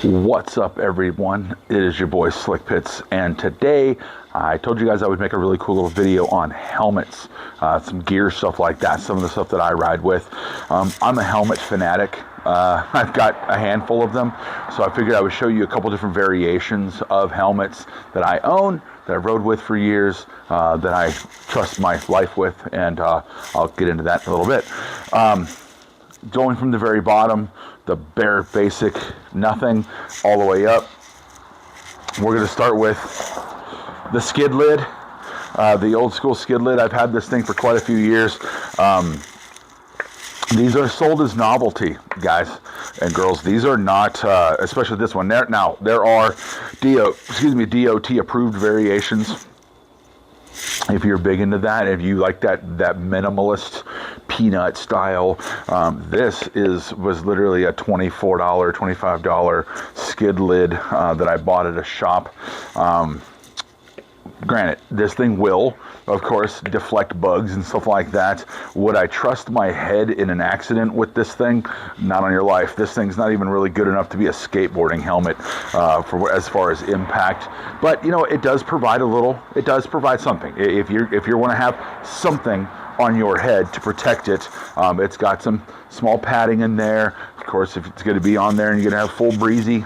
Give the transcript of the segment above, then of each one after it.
What's up, everyone? It is your boy Slick Pits, and today I told you guys I would make a really cool little video on helmets, some gear, stuff like that, some of the stuff that I ride with. I'm a helmet fanatic. I've got a handful of them, so I figured I would show you a couple different variations of helmets that I own, that I rode with for years, that I trust my life with, and I'll get into that in a little bit. Going from the very bottom, the bare basic nothing, all the way up. We're going to start with the skid lid, the old school skid lid. I've had this thing for quite a few years. These are sold as novelty, guys and girls. These are not, especially this one. There are DOT approved variations. If you're big into that, if you like that minimalist peanut style, this was literally a $24, $25 skid lid that I bought at a shop. Granted, this thing will, of course, deflect bugs and stuff like that. Would I trust my head in an accident with this thing? Not on your life. This thing's not even really good enough to be a skateboarding helmet for as far as impact. But you know, it does provide a little. It does provide something. If you want to have something on your head to protect it, it's got some small padding in there. Of course, if it's going to be on there and you're going to have full breezy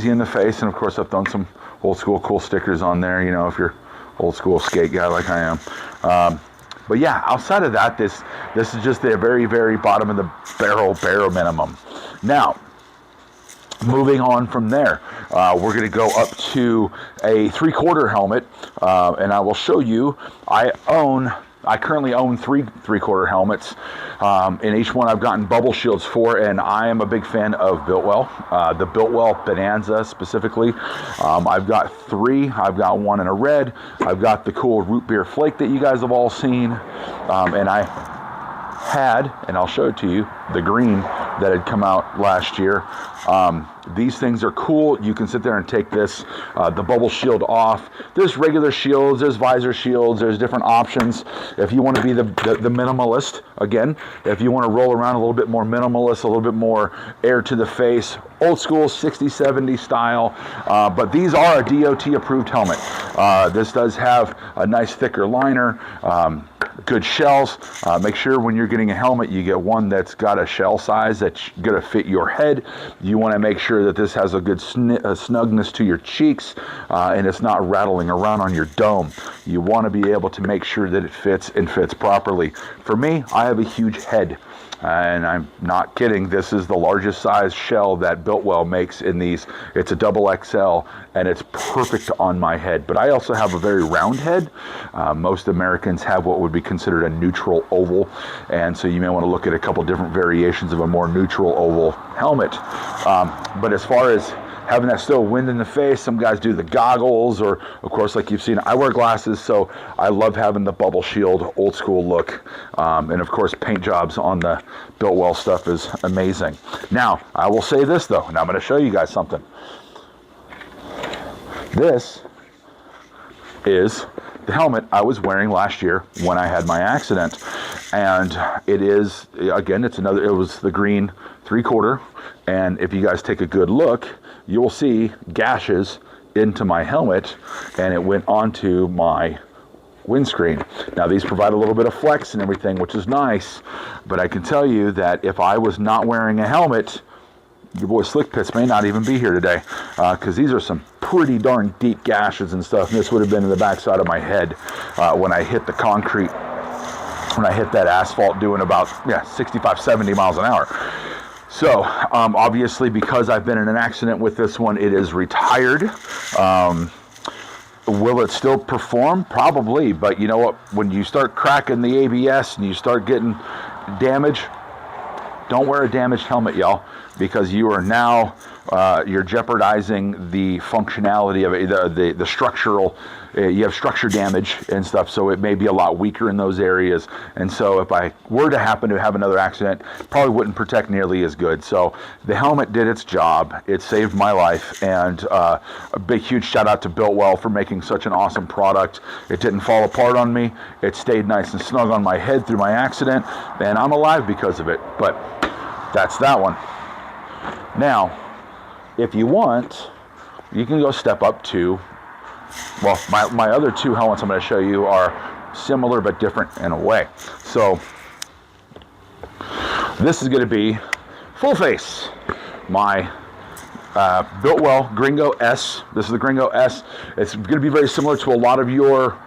in the face, and of course, I've done some old school cool stickers on there, you know, if you're old school skate guy like I am. But yeah, outside of that, this is just the very, very bottom of the bare minimum. Now, moving on from there, we're going to go up to a 3/4 helmet, and I will show you. I currently own three 3/4 helmets. In each one I've gotten bubble shields for, and I am a big fan of Biltwell, the Biltwell Bonanza specifically. I've got three. I've got one in a red. I've got the cool root beer flake that you guys have all seen, and I had, and I'll show it to you, the green that had come out last year. These things are cool. You can sit there and take this, the bubble shield off. There's regular shields, there's visor shields, there's different options. If you want to be the minimalist, again, if you want to roll around a little bit more minimalist, a little bit more air to the face, old school 60, 70 style, but these are a DOT approved helmet. This does have a nice thicker liner, good shells. Make sure when you're getting a helmet, you get one that's got a shell size that's going to fit your head. You want to make sure that this has a good snugness to your cheeks, and it's not rattling around on your dome. You want to be able to make sure that it fits and fits properly. For me, I have a huge head. And I'm not kidding. This is the largest size shell that Biltwell makes in these. It's a double XL, and it's perfect on my head. But I also have a very round head. Most Americans have what would be considered a neutral oval, and so you may want to look at a couple different variations of a more neutral oval helmet. But as far as having that still wind in the face, some guys do the goggles, or of course, like you've seen, I wear glasses, so I love having the bubble shield old school look. And of course, paint jobs on the Biltwell stuff is amazing. Now, I will say this though, and I'm going to show you guys something. This is the helmet I was wearing last year when I had my accident. And it is, again, it was the green 3/4. And if you guys take a good look, you'll see gashes into my helmet, and it went onto my windscreen. Now, these provide a little bit of flex and everything, which is nice, but I can tell you that if I was not wearing a helmet, your boy Slick Pits may not even be here today, because these are some pretty darn deep gashes and stuff, and this would have been in the backside of my head when I hit the concrete, when I hit that asphalt doing about 65, 70 miles an hour. So, obviously, because I've been in an accident with this one, it is retired. Will it still perform? Probably, but you know what? When you start cracking the ABS and you start getting damage, don't wear a damaged helmet, y'all, because you are now, you're jeopardizing the functionality of it, the structural, you have structure damage and stuff, so it may be a lot weaker in those areas. And so if I were to happen to have another accident, probably wouldn't protect nearly as good. So the helmet did its job. It saved my life, and a big, huge shout out to Biltwell for making such an awesome product. It didn't fall apart on me. It stayed nice and snug on my head through my accident, and I'm alive because of it. But that's that one. Now, if you want, you can go step up to, well, my other two helmets I'm going to show you are similar but different in a way. So this is going to be full face, my Biltwell Gringo S. This is the Gringo S. It's going to be very similar to a lot of your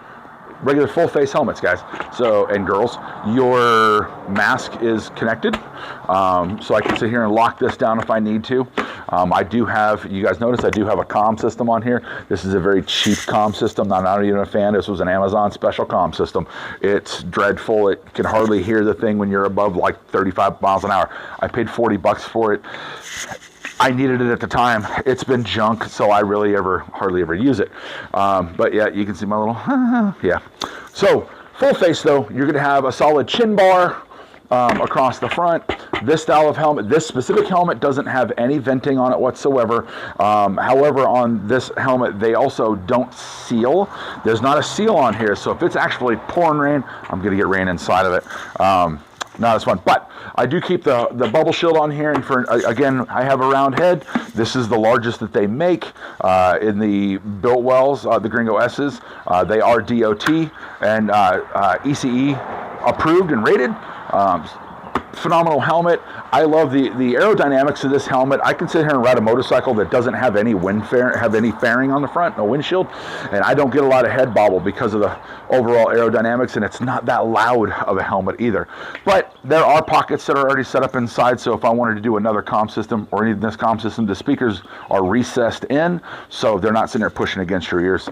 regular full face helmets, guys. So, and girls, your mask is connected. So I can sit here and lock this down if I need to. I do have, you guys notice I do have a comm system on here. This is a very cheap comm system. I'm not even a fan. This was an Amazon special comm system. It's dreadful. It can hardly hear the thing when you're above like 35 miles an hour. I paid $40 for it. I needed it at the time. It's been junk, so I really hardly ever use it. But yeah, you can see my little, yeah. So full face though, you're gonna have a solid chin bar across the front. This style of helmet, this specific helmet doesn't have any venting on it whatsoever. However, on this helmet, they also don't seal. There's not a seal on here, so if it's actually pouring rain, I'm gonna get rain inside of it. Not as fun, but I do keep the bubble shield on here, and for again, I have a round head. This is the largest that they make in the Biltwells, the Gringo S's. They are DOT and ECE approved and rated. Phenomenal helmet. I love the aerodynamics of this helmet. I can sit here and ride a motorcycle that doesn't have any fairing on the front, no windshield, and I don't get a lot of head bobble because of the overall aerodynamics, and it's not that loud of a helmet either. But there are pockets that are already set up inside, so if I wanted to do another comm system or even this comm system, the speakers are recessed in, so they're not sitting there pushing against your ears.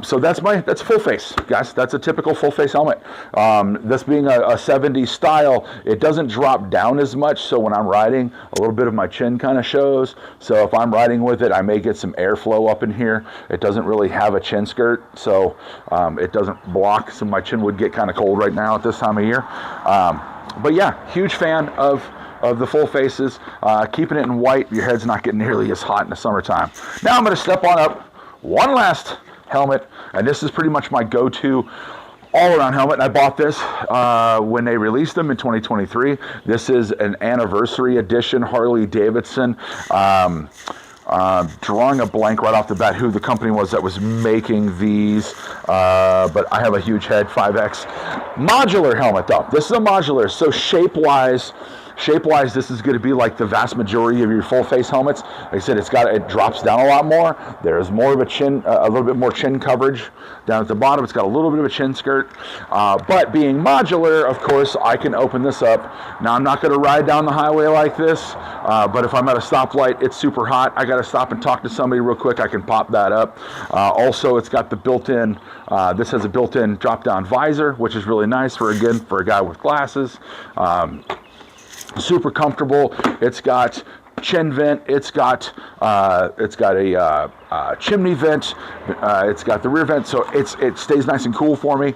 So that's full face, guys. That's a typical full face helmet. This being a 70s style, it doesn't drop down as much, so when I'm riding, a little bit of my chin kind of shows. So if I'm riding with it, I may get some airflow up in here. It doesn't really have a chin skirt, so it doesn't block, so my chin would get kind of cold right now at this time of year. But yeah, huge fan of the full faces. Keeping it in white, your head's not getting nearly as hot in the summertime. Now I'm going to step on up one last helmet, and this is pretty much my go-to all-around helmet. And I bought this when they released them in 2023. This is an anniversary edition Harley Davidson. Drawing a blank right off the bat who the company was that was making these, but I have a huge head, 5X. Modular helmet though. This is a modular, so shape-wise, this is going to be like the vast majority of your full face helmets. Like I said, it drops down a lot more. There's more of a chin, a little bit more chin coverage down at the bottom. It's got a little bit of a chin skirt. But being modular, of course, I can open this up. Now, I'm not going to ride down the highway like this, but if I'm at a stoplight, it's super hot. I got to stop and talk to somebody real quick. I can pop that up. Also, it's got the built-in, this has a built-in drop-down visor, which is really nice for a guy with glasses. Super comfortable. It's got chin vent. It's got a chimney vent. It's got the rear vent, so it stays nice and cool for me.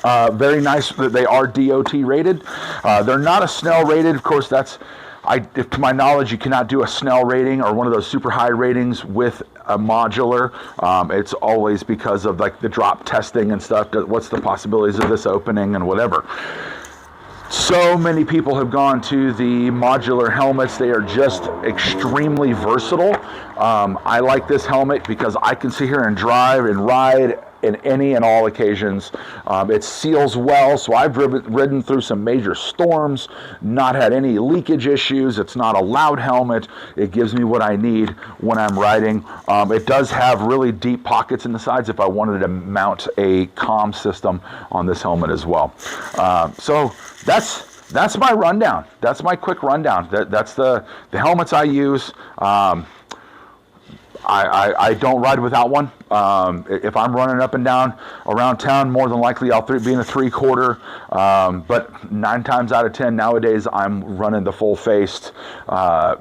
Very nice. They are DOT rated. They're not a Snell rated. Of course, if to my knowledge, you cannot do a Snell rating or one of those super high ratings with a modular. It's always because of like the drop testing and stuff. What's the possibilities of this opening and whatever. So many people have gone to the modular helmets. They are just extremely versatile. I like this helmet because I can sit here and drive and ride in any and all occasions. It seals well, so I've ridden through some major storms, not had any leakage issues. It's not a loud helmet. It gives me what I need when I'm riding. It does have really deep pockets in the sides if I wanted to mount a comm system on this helmet as well. So that's my rundown. That's my quick rundown. That's the helmets I use. I don't ride without one. If I'm running up and down around town, more than likely I'll be in a 3/4. But 9 times out of 10 nowadays, I'm running the full-faced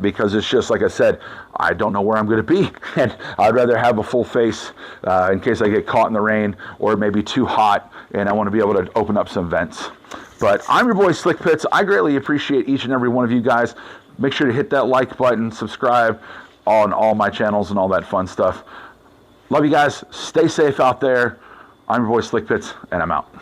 because it's just like I said, I don't know where I'm going to be, and I'd rather have a full face in case I get caught in the rain or it may be too hot, and I want to be able to open up some vents. But I'm your boy Slick Pitts. I greatly appreciate each and every one of you guys. Make sure to hit that like button, subscribe on all my channels and all that fun stuff. Love you guys. Stay safe out there. I'm your boy Slick Pitts, and I'm out.